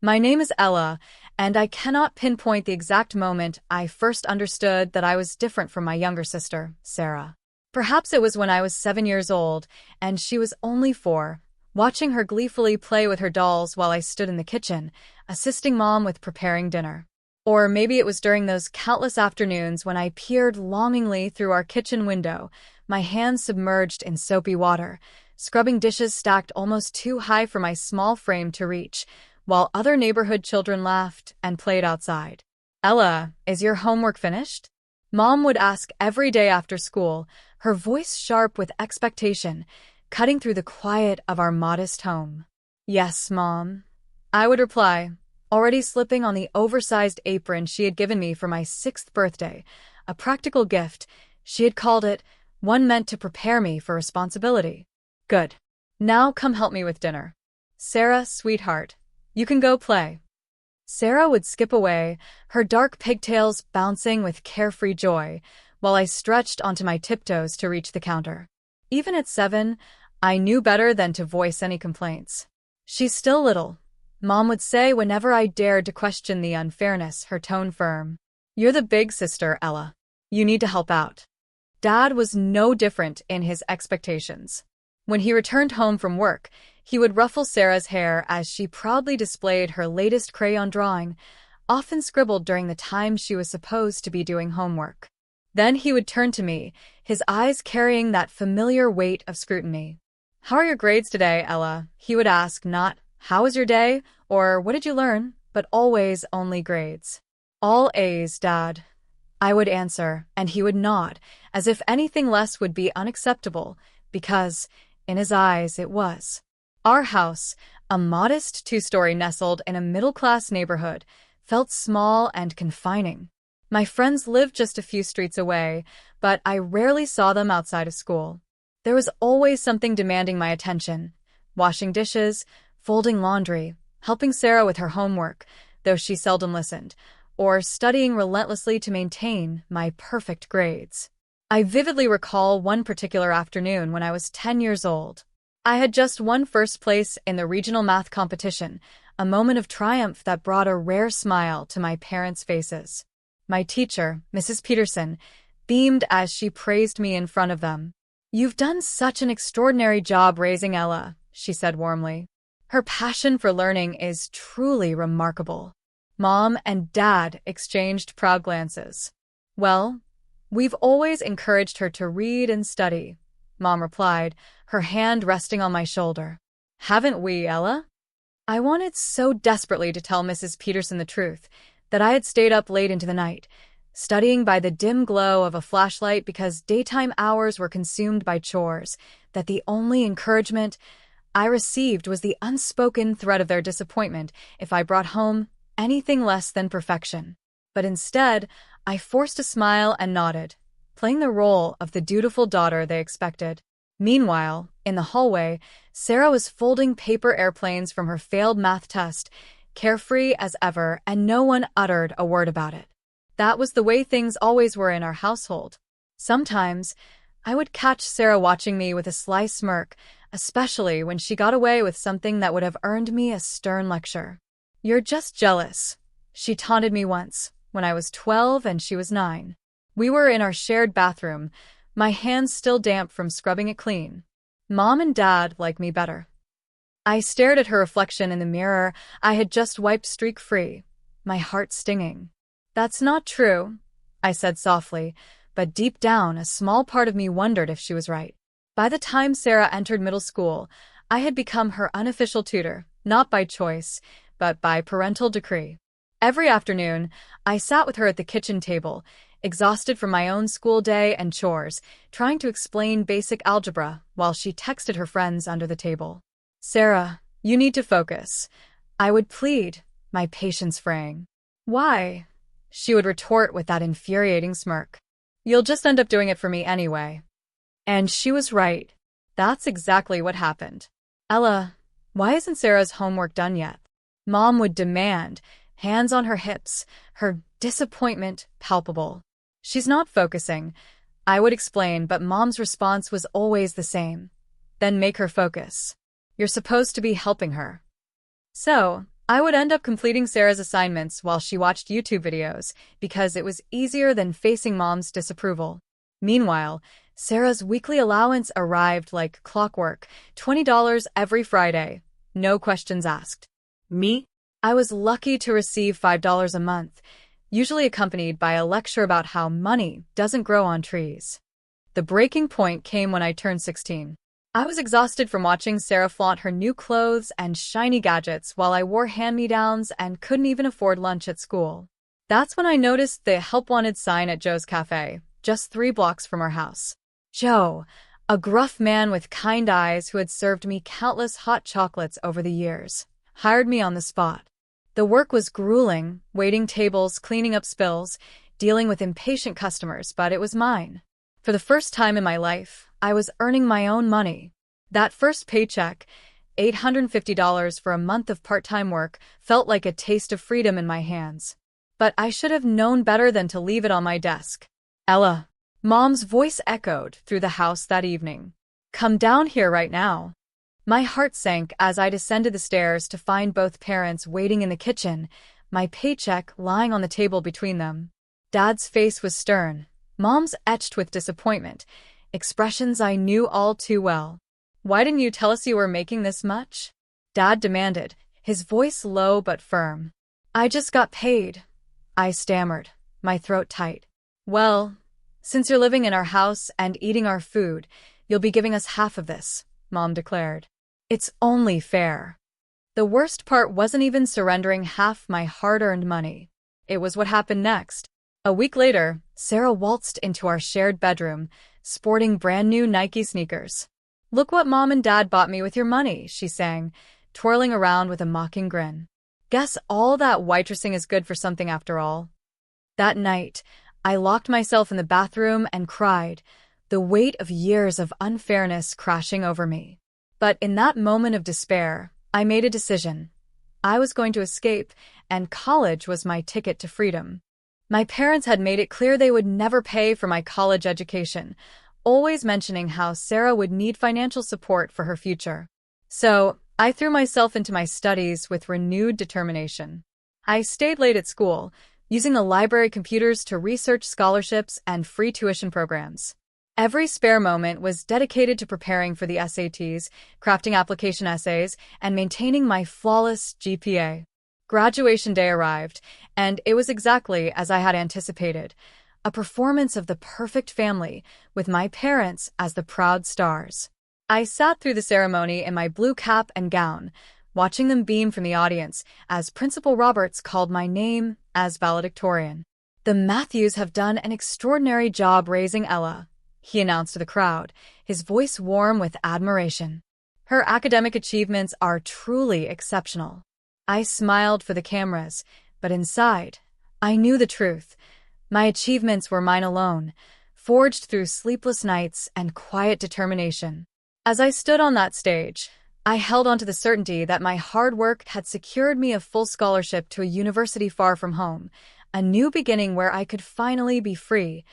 My name is Ella, and I cannot pinpoint the exact moment I first understood that I was different from my younger sister, Sarah. Perhaps it was when I was 7 years old, and she was only 4, watching her gleefully play with her dolls while I stood in the kitchen, assisting Mom with preparing dinner. Or maybe it was during those countless afternoons when I peered longingly through our kitchen window, my hands submerged in soapy water, scrubbing dishes stacked almost too high for my small frame to reach, while other neighborhood children laughed and played outside. "Ella, is your homework finished?" Mom would ask every day after school, her voice sharp with expectation, cutting through the quiet of our modest home. "Yes, Mom," I would reply, already slipping on the oversized apron she had given me for my 6th birthday, a practical gift. She had called it, one meant to prepare me for responsibility. "Good. Now come help me with dinner. Sarah, sweetheart, you can go play." Sarah would skip away, her dark pigtails bouncing with carefree joy, while I stretched onto my tiptoes to reach the counter. Even at 7, I knew better than to voice any complaints. "She's still little," Mom would say whenever I dared to question the unfairness, her tone firm. "You're the big sister, Ella. You need to help out." Dad was no different in his expectations. When he returned home from work, he would ruffle Sarah's hair as she proudly displayed her latest crayon drawing, often scribbled during the time she was supposed to be doing homework. Then he would turn to me, his eyes carrying that familiar weight of scrutiny. "How are your grades today, Ella?" he would ask, not, "How was your day?" or "What did you learn?" but always only grades. "All A's, Dad," I would answer, and he would nod, as if anything less would be unacceptable, because, in his eyes, it was. Our house, a modest 2-story nestled in a middle-class neighborhood, felt small and confining. My friends lived just a few streets away, but I rarely saw them outside of school. There was always something demanding my attention: washing dishes, folding laundry, helping Sarah with her homework, though she seldom listened, or studying relentlessly to maintain my perfect grades. I vividly recall one particular afternoon when I was 10 years old. I had just won first place in the regional math competition, a moment of triumph that brought a rare smile to my parents' faces. My teacher, Mrs. Peterson, beamed as she praised me in front of them. "You've done such an extraordinary job raising Ella," she said warmly. "Her passion for learning is truly remarkable." Mom and Dad exchanged proud glances. "Well, we've always encouraged her to read and study," Mom replied, her hand resting on my shoulder. "Haven't we, Ella?" I wanted so desperately to tell Mrs. Peterson the truth that I had stayed up late into the night, studying by the dim glow of a flashlight because daytime hours were consumed by chores, that the only encouragement I received was the unspoken threat of their disappointment if I brought home anything less than perfection. But instead, I forced a smile and nodded, playing the role of the dutiful daughter they expected. Meanwhile, in the hallway, Sarah was folding paper airplanes from her failed math test, carefree as ever, and no one uttered a word about it. That was the way things always were in our household. Sometimes, I would catch Sarah watching me with a sly smirk, especially when she got away with something that would have earned me a stern lecture. "You're just jealous," she taunted me once, when I was 12 and she was 9. We were in our shared bathroom, my hands still damp from scrubbing it clean. Mom and Dad like me better. I stared at her reflection in the mirror I had just wiped streak-free, my heart stinging. "That's not true," I said softly, but deep down a small part of me wondered if she was right. By the time Sarah entered middle school, I had become her unofficial tutor, not by choice, but by parental decree. Every afternoon, I sat with her at the kitchen table, exhausted from my own school day and chores, trying to explain basic algebra while she texted her friends under the table. "Sarah, you need to focus," I would plead, my patience fraying. "Why?" she would retort with that infuriating smirk. "You'll just end up doing it for me anyway." And she was right. That's exactly what happened. "Ella, why isn't Sarah's homework done yet?" Mom would demand, hands on her hips, her disappointment palpable. "She's not focusing," I would explain, but Mom's response was always the same. "Then make her focus. You're supposed to be helping her." So, I would end up completing Sarah's assignments while she watched YouTube videos because it was easier than facing mom's disapproval. Meanwhile, Sarah's weekly allowance arrived like clockwork, $20 every Friday. No questions asked. Me? I was lucky to receive $5 a month, usually accompanied by a lecture about how money doesn't grow on trees. The breaking point came when I turned 16. I was exhausted from watching Sarah flaunt her new clothes and shiny gadgets while I wore hand-me-downs and couldn't even afford lunch at school. That's when I noticed the Help Wanted sign at Joe's Cafe, just 3 blocks from our house. Joe, a gruff man with kind eyes who had served me countless hot chocolates over the years, hired me on the spot. The work was grueling, waiting tables, cleaning up spills, dealing with impatient customers, but it was mine. For the first time in my life, I was earning my own money. That first paycheck, $850 for a month of part-time work, felt like a taste of freedom in my hands. But I should have known better than to leave it on my desk. Ella, Mom's voice echoed through the house that evening. Come down here right now. My heart sank as I descended the stairs to find both parents waiting in the kitchen, my paycheck lying on the table between them. Dad's face was stern, Mom's etched with disappointment, expressions I knew all too well. Why didn't you tell us you were making this much? Dad demanded, his voice low but firm. I just got paid, I stammered, my throat tight. Well, since you're living in our house and eating our food, you'll be giving us half of this, Mom declared. It's only fair. The worst part wasn't even surrendering half my hard-earned money. It was what happened next. A week later, Sarah waltzed into our shared bedroom, sporting brand new Nike sneakers. Look what Mom and Dad bought me with your money, she sang, twirling around with a mocking grin. Guess all that waitressing is good for something after all. That night, I locked myself in the bathroom and cried, the weight of years of unfairness crashing over me. But in that moment of despair, I made a decision. I was going to escape, and college was my ticket to freedom. My parents had made it clear they would never pay for my college education, always mentioning how Sarah would need financial support for her future. So, I threw myself into my studies with renewed determination. I stayed late at school, using the library computers to research scholarships and free tuition programs. Every spare moment was dedicated to preparing for the SATs, crafting application essays, and maintaining my flawless GPA. Graduation day arrived, and it was exactly as I had anticipated, a performance of the perfect family, with my parents as the proud stars. I sat through the ceremony in my blue cap and gown, watching them beam from the audience as Principal Roberts called my name as valedictorian. The Matthews have done an extraordinary job raising Ella, he announced to the crowd, his voice warm with admiration. Her academic achievements are truly exceptional. I smiled for the cameras, but inside, I knew the truth. My achievements were mine alone, forged through sleepless nights and quiet determination. As I stood on that stage, I held on to the certainty that my hard work had secured me a full scholarship to a university far from home, a new beginning where I could finally be free.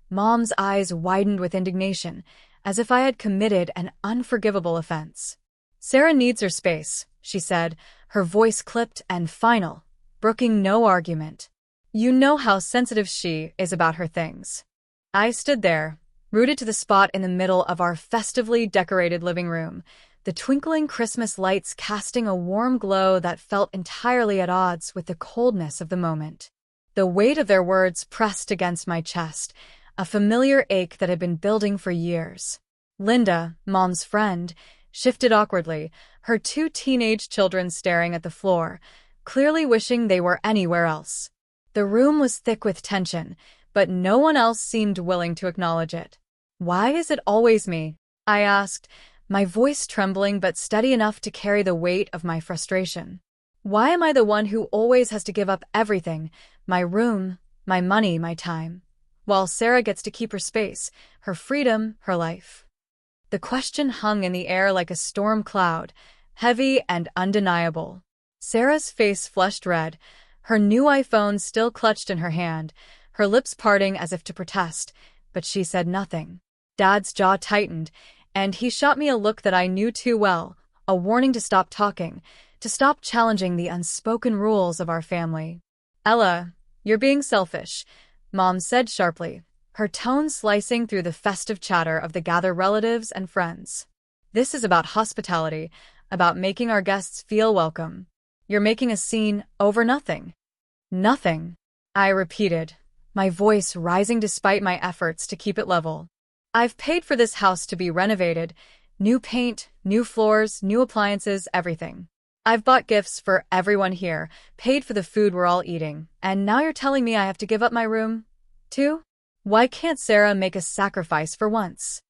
Mom's eyes widened with indignation, as if I had committed an unforgivable offense. Sarah needs her space, she said, her voice clipped and final, brooking no argument. You know how sensitive she is about her things. I stood there, rooted to the spot in the middle of our festively decorated living room, the twinkling Christmas lights casting a warm glow that felt entirely at odds with the coldness of the moment. The weight of their words pressed against my chest, a familiar ache that had been building for years. Linda, Mom's friend, shifted awkwardly, her 2 teenage children staring at the floor, clearly wishing they were anywhere else. The room was thick with tension, but no one else seemed willing to acknowledge it. Why is it always me? I asked, my voice trembling but steady enough to carry the weight of my frustration. Why am I the one who always has to give up everything, my room, my money, my time, while Sarah gets to keep her space, her freedom, her life? The question hung in the air like a storm cloud, heavy and undeniable. Sarah's face flushed red, her new iPhone still clutched in her hand, her lips parting as if to protest, but she said nothing. Dad's jaw tightened, and he shot me a look that I knew too well, a warning to stop talking, to stop challenging the unspoken rules of our family. "Ella, you're being selfish," Mom said sharply, her tone slicing through the festive chatter of the gathered relatives and friends. "This is about hospitality, about making our guests feel welcome. You're making a scene over nothing." "Nothing," I repeated, my voice rising despite my efforts to keep it level. "I've paid for this house to be renovated. New paint, new floors, new appliances, everything. I've bought gifts for everyone here, paid for the food we're all eating, and now you're telling me I have to give up my room, too? Why can't Sarah make a sacrifice for once?"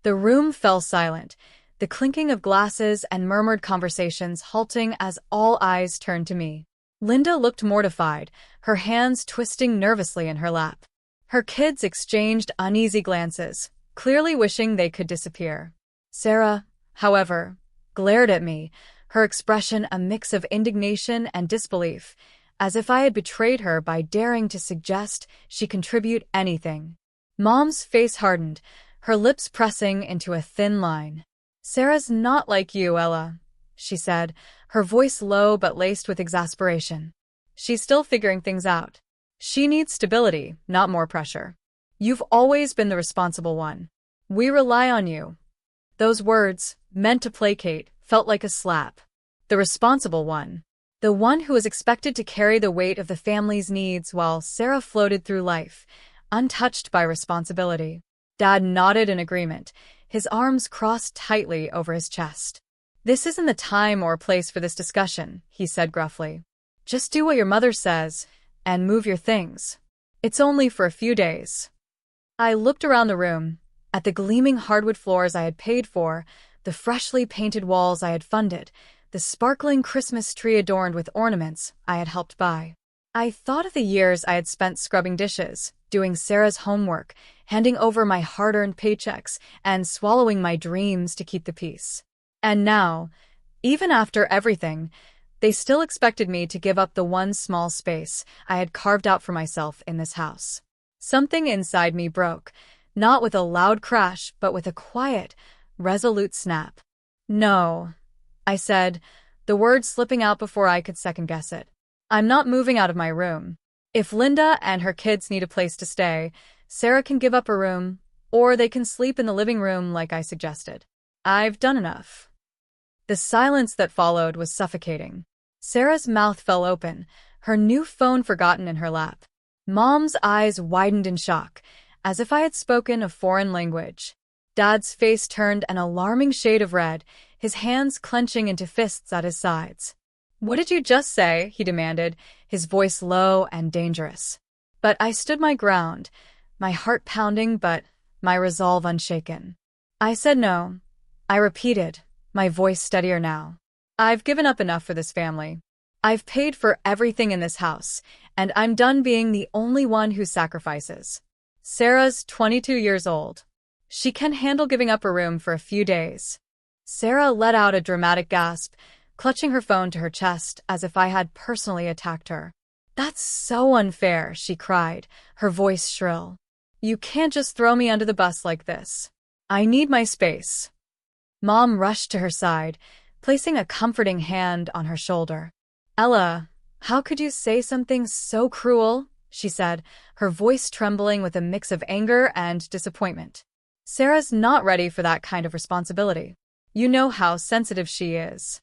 The room fell silent, the clinking of glasses and murmured conversations halting as all eyes turned to me. Linda looked mortified, her hands twisting nervously in her lap. Her kids exchanged uneasy glances, clearly wishing they could disappear. Sarah, however, glared at me, her expression a mix of indignation and disbelief, as if I had betrayed her by daring to suggest she contribute anything. Mom's face hardened, her lips pressing into a thin line. "Sarah's not like you, Ella," she said, her voice low but laced with exasperation. "She's still figuring things out. She needs stability, not more pressure. You've always been the responsible one. We rely on you." Those words, meant to placate, felt like a slap. The responsible one. The one who was expected to carry the weight of the family's needs while Sarah floated through life, untouched by responsibility. Dad nodded in agreement, his arms crossed tightly over his chest. "This isn't the time or place for this discussion," he said gruffly. "Just do what your mother says, and move your things. It's only for a few days." I looked around the room, at the gleaming hardwood floors I had paid for, the freshly painted walls I had funded, the sparkling Christmas tree adorned with ornaments I had helped buy. I thought of the years I had spent scrubbing dishes, doing Sarah's homework, handing over my hard-earned paychecks, and swallowing my dreams to keep the peace. And now, even after everything, they still expected me to give up the one small space I had carved out for myself in this house. Something inside me broke, not with a loud crash, but with a quiet, resolute snap. "No," I said, the words slipping out before I could second-guess it. "I'm not moving out of my room. If Linda and her kids need a place to stay, Sarah can give up a room, or they can sleep in the living room like I suggested. I've done enough." The silence that followed was suffocating. Sarah's mouth fell open, her new phone forgotten in her lap. Mom's eyes widened in shock, as if I had spoken a foreign language. Dad's face turned an alarming shade of red, his hands clenching into fists at his sides. "What did you just say?" he demanded, his voice low and dangerous. But I stood my ground, my heart pounding but my resolve unshaken. "I said no," I repeated, my voice steadier now. "I've given up enough for this family. I've paid for everything in this house, and I'm done being the only one who sacrifices. Sarah's 22 years old. She can handle giving up a room for a few days." Sarah let out a dramatic gasp, clutching her phone to her chest as if I had personally attacked her. "That's so unfair," she cried, her voice shrill. "You can't just throw me under the bus like this. I need my space." Mom rushed to her side, placing a comforting hand on her shoulder. "Ella, how could you say something so cruel?" she said, her voice trembling with a mix of anger and disappointment. "Sarah's not ready for that kind of responsibility. You know how sensitive she is."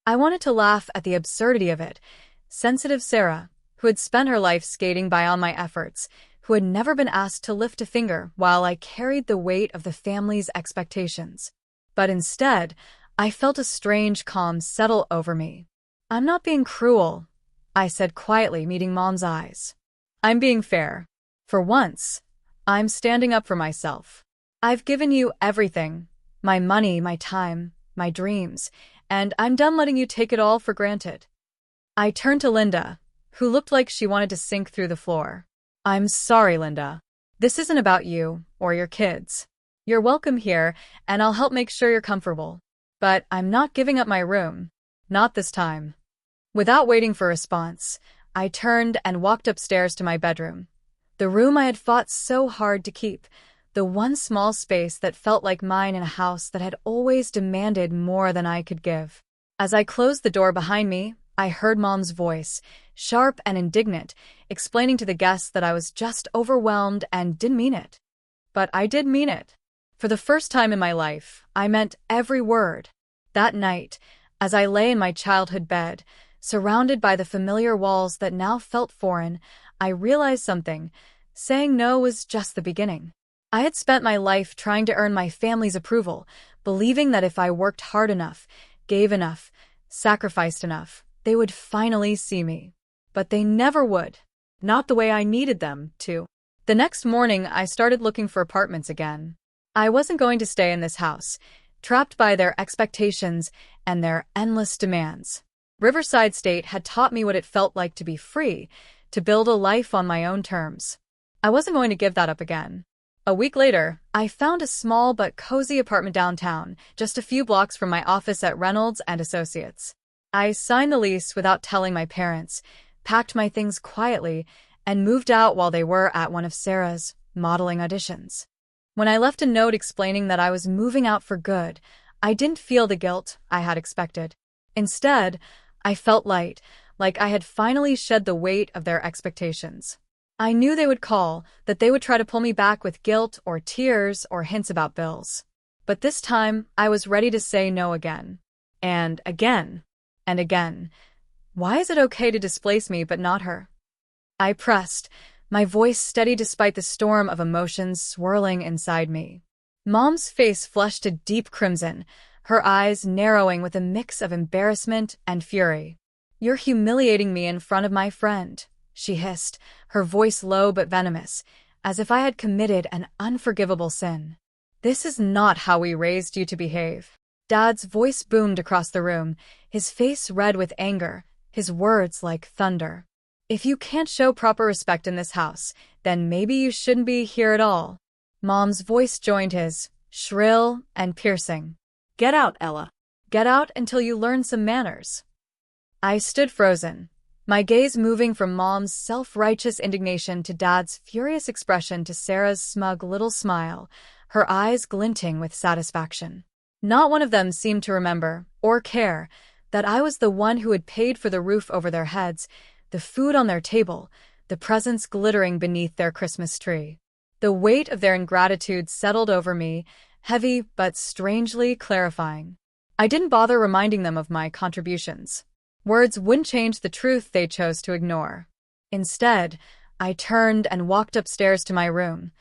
I wanted to laugh at the absurdity of it. Sensitive Sarah, who had spent her life skating beyond my efforts, who had never been asked to lift a finger while I carried the weight of the family's expectations. But instead, I felt a strange calm settle over me. "I'm not being cruel," I said quietly, meeting Mom's eyes. "I'm being fair. For once, I'm standing up for myself. I've given you everything, my money, my time, my dreams, and I'm done letting you take it all for granted." I turned to Linda, who looked like she wanted to sink through the floor. "I'm sorry, Linda. This isn't about you or your kids. You're welcome here, and I'll help make sure you're comfortable. But I'm not giving up my room. Not this time." Without waiting for a response, I turned and walked upstairs to my bedroom. The room I had fought so hard to keep, the one small space that felt like mine in a house that had always demanded more than I could give. As I closed the door behind me, I heard Mom's voice, sharp and indignant, explaining to the guests that I was just overwhelmed and didn't mean it. But I did mean it. For the first time in my life, I meant every word. That night, as I lay in my childhood bed, surrounded by the familiar walls that now felt foreign, I realized something. Saying no was just the beginning. I had spent my life trying to earn my family's approval, believing that if I worked hard enough, gave enough, sacrificed enough, they would finally see me. But they never would. Not the way I needed them to. The next morning, I started looking for apartments again. I wasn't going to stay in this house, trapped by their expectations and their endless demands. Riverside State had taught me what it felt like to be free, to build a life on my own terms. I wasn't going to give that up again. A week later, I found a small but cozy apartment downtown, just a few blocks from my office at Reynolds and Associates. I signed the lease without telling my parents, packed my things quietly, and moved out while they were at one of Sarah's modeling auditions. When I left a note explaining that I was moving out for good, I didn't feel the guilt I had expected. Instead, I felt light, like I had finally shed the weight of their expectations. I knew they would call, that they would try to pull me back with guilt or tears or hints about bills. But this time, I was ready to say no again. And again. And again. Why is it okay to displace me but not her? I pressed, my voice steady despite the storm of emotions swirling inside me. Mom's face flushed a deep crimson, her eyes narrowing with a mix of embarrassment and fury. "You're humiliating me in front of my friend," she hissed, her voice low but venomous, as if I had committed an unforgivable sin. "This is not how we raised you to behave." Dad's voice boomed across the room, his face red with anger, his words like thunder. "If you can't show proper respect in this house, then maybe you shouldn't be here at all." Mom's voice joined his, shrill and piercing. "Get out, Ella. Get out until you learn some manners." I stood frozen, my gaze moving from Mom's self-righteous indignation to Dad's furious expression to Sarah's smug little smile, her eyes glinting with satisfaction. Not one of them seemed to remember, or care, that I was the one who had paid for the roof over their heads, the food on their table, the presents glittering beneath their Christmas tree. The weight of their ingratitude settled over me, heavy but strangely clarifying. I didn't bother reminding them of my contributions. Words wouldn't change the truth they chose to ignore. Instead, I turned and walked upstairs to my room,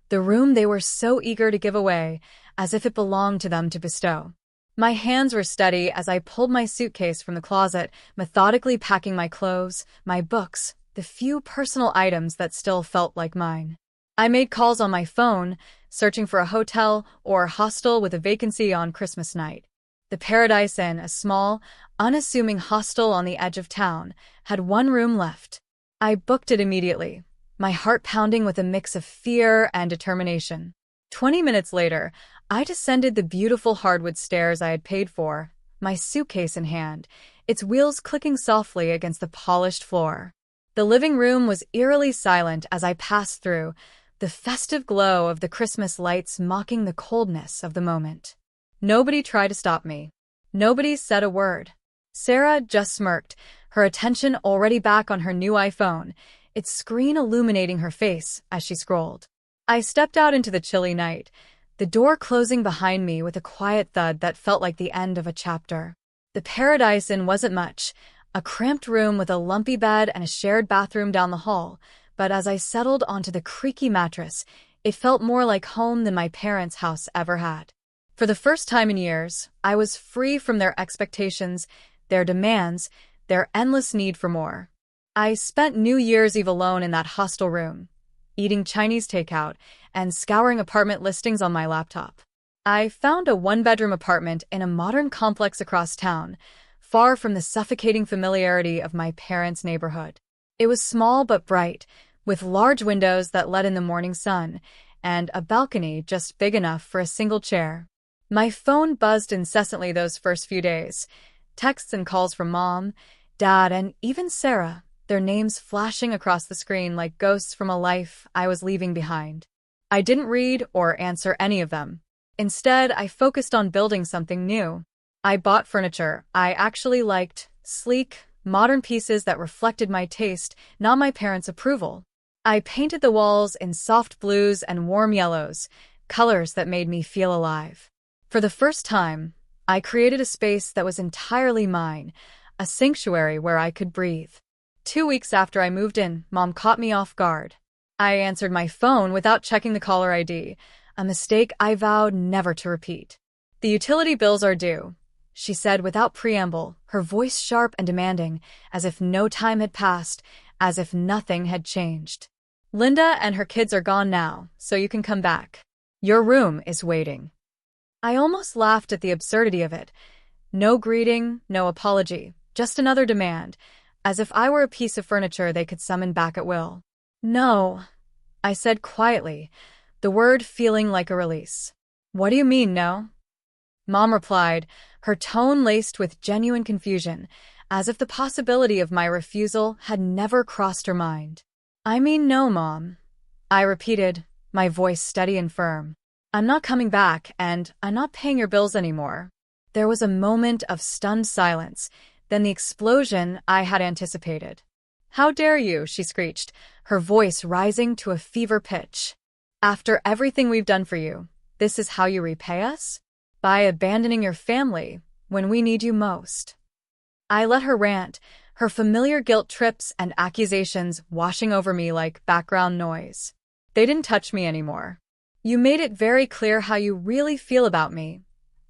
the room they were so eager to give away, as if it belonged to them to bestow. My hands were steady as I pulled my suitcase from the closet, methodically packing my clothes, my books, the few personal items that still felt like mine. I made calls on my phone, searching for a hotel or hostel with a vacancy on Christmas night. The Paradise Inn, a small, unassuming hostel on the edge of town, had one room left. I booked it immediately, my heart pounding with a mix of fear and determination. 20 minutes later, I descended the beautiful hardwood stairs I had paid for, my suitcase in hand, its wheels clicking softly against the polished floor. The living room was eerily silent as I passed through, the festive glow of the Christmas lights mocking the coldness of the moment. Nobody tried to stop me. Nobody said a word. Sarah just smirked, her attention already back on her new iPhone, its screen illuminating her face as she scrolled. I stepped out into the chilly night, the door closing behind me with a quiet thud that felt like the end of a chapter. The Paradise Inn wasn't much, a cramped room with a lumpy bed and a shared bathroom down the hall, but as I settled onto the creaky mattress, it felt more like home than my parents' house ever had. For the first time in years, I was free from their expectations, their demands, their endless need for more. I spent New Year's Eve alone in that hostel room, eating Chinese takeout and scouring apartment listings on my laptop. I found a one-bedroom apartment in a modern complex across town, far from the suffocating familiarity of my parents' neighborhood. It was small but bright, with large windows that let in the morning sun, and a balcony just big enough for a single chair. My phone buzzed incessantly those first few days, texts and calls from Mom, Dad, and even Sarah, their names flashing across the screen like ghosts from a life I was leaving behind. I didn't read or answer any of them. Instead, I focused on building something new. I bought furniture I actually liked, sleek, modern pieces that reflected my taste, not my parents' approval. I painted the walls in soft blues and warm yellows, colors that made me feel alive. For the first time, I created a space that was entirely mine, a sanctuary where I could breathe. 2 weeks after I moved in, Mom caught me off guard. I answered my phone without checking the caller ID, a mistake I vowed never to repeat. "The utility bills are due," she said without preamble, her voice sharp and demanding, as if no time had passed, as if nothing had changed. "Linda and her kids are gone now, so you can come back. Your room is waiting." I almost laughed at the absurdity of it. No greeting, no apology, just another demand, as if I were a piece of furniture they could summon back at will. "No," I said quietly, the word feeling like a release. "What do you mean, no?" Mom replied, her tone laced with genuine confusion, as if the possibility of my refusal had never crossed her mind. "I mean no, Mom," I repeated, my voice steady and firm. "I'm not coming back, and I'm not paying your bills anymore." There was a moment of stunned silence, then the explosion I had anticipated. "How dare you?" she screeched, her voice rising to a fever pitch. "After everything we've done for you, this is how you repay us? By abandoning your family when we need you most." I let her rant, her familiar guilt trips and accusations washing over me like background noise. "They didn't touch me anymore. You made it very clear how you really feel about me,"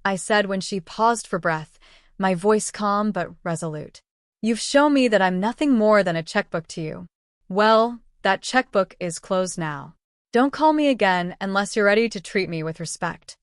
I said when she paused for breath, my voice calm but resolute. "You've shown me that I'm nothing more than a checkbook to you. Well, that checkbook is closed now. Don't call me again unless you're ready to treat me with respect."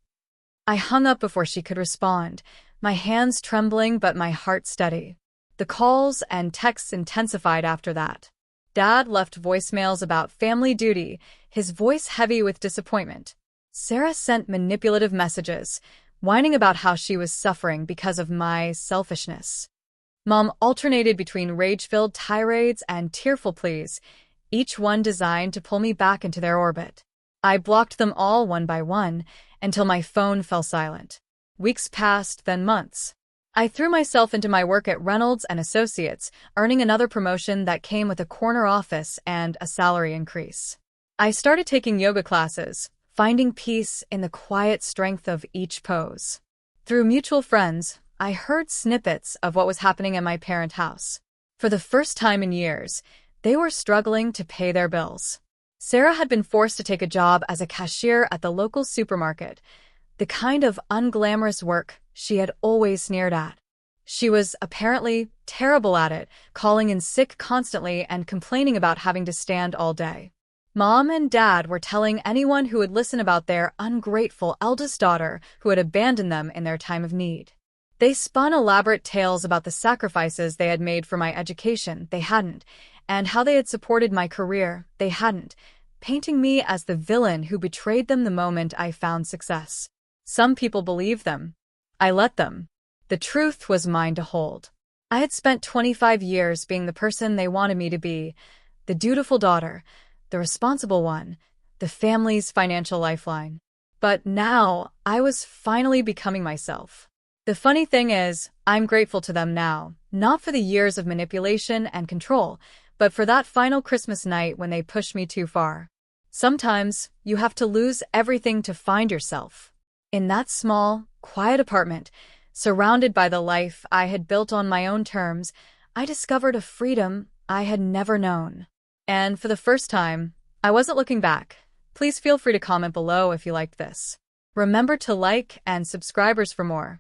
I hung up before she could respond, my hands trembling but my heart steady. The calls and texts intensified after that. Dad left voicemails about family duty, his voice heavy with disappointment. Sarah sent manipulative messages, whining about how she was suffering because of my selfishness. Mom alternated between rage-filled tirades and tearful pleas, each one designed to pull me back into their orbit. I blocked them all one by one until my phone fell silent. Weeks passed, then months. I threw myself into my work at Reynolds and Associates, earning another promotion that came with a corner office and a salary increase. I started taking yoga classes, finding peace in the quiet strength of each pose. Through mutual friends, I heard snippets of what was happening at my parent house. For the first time in years, they were struggling to pay their bills. Sarah had been forced to take a job as a cashier at the local supermarket, the kind of unglamorous work she had always sneered at. She was apparently terrible at it, calling in sick constantly and complaining about having to stand all day. Mom and Dad were telling anyone who would listen about their ungrateful eldest daughter who had abandoned them in their time of need. They spun elaborate tales about the sacrifices they had made for my education they hadn't, and how they had supported my career they hadn't, painting me as the villain who betrayed them the moment I found success. Some people believed them. I let them. The truth was mine to hold. I had spent 25 years being the person they wanted me to be, the dutiful daughter, the responsible one, the family's financial lifeline. But now, I was finally becoming myself. The funny thing is, I'm grateful to them now, not for the years of manipulation and control, but for that final Christmas night when they pushed me too far. Sometimes, you have to lose everything to find yourself. In that small, quiet apartment, surrounded by the life I had built on my own terms, I discovered a freedom I had never known. And for the first time, I wasn't looking back. Please feel free to comment below if you liked this. Remember to like and subscribers for more.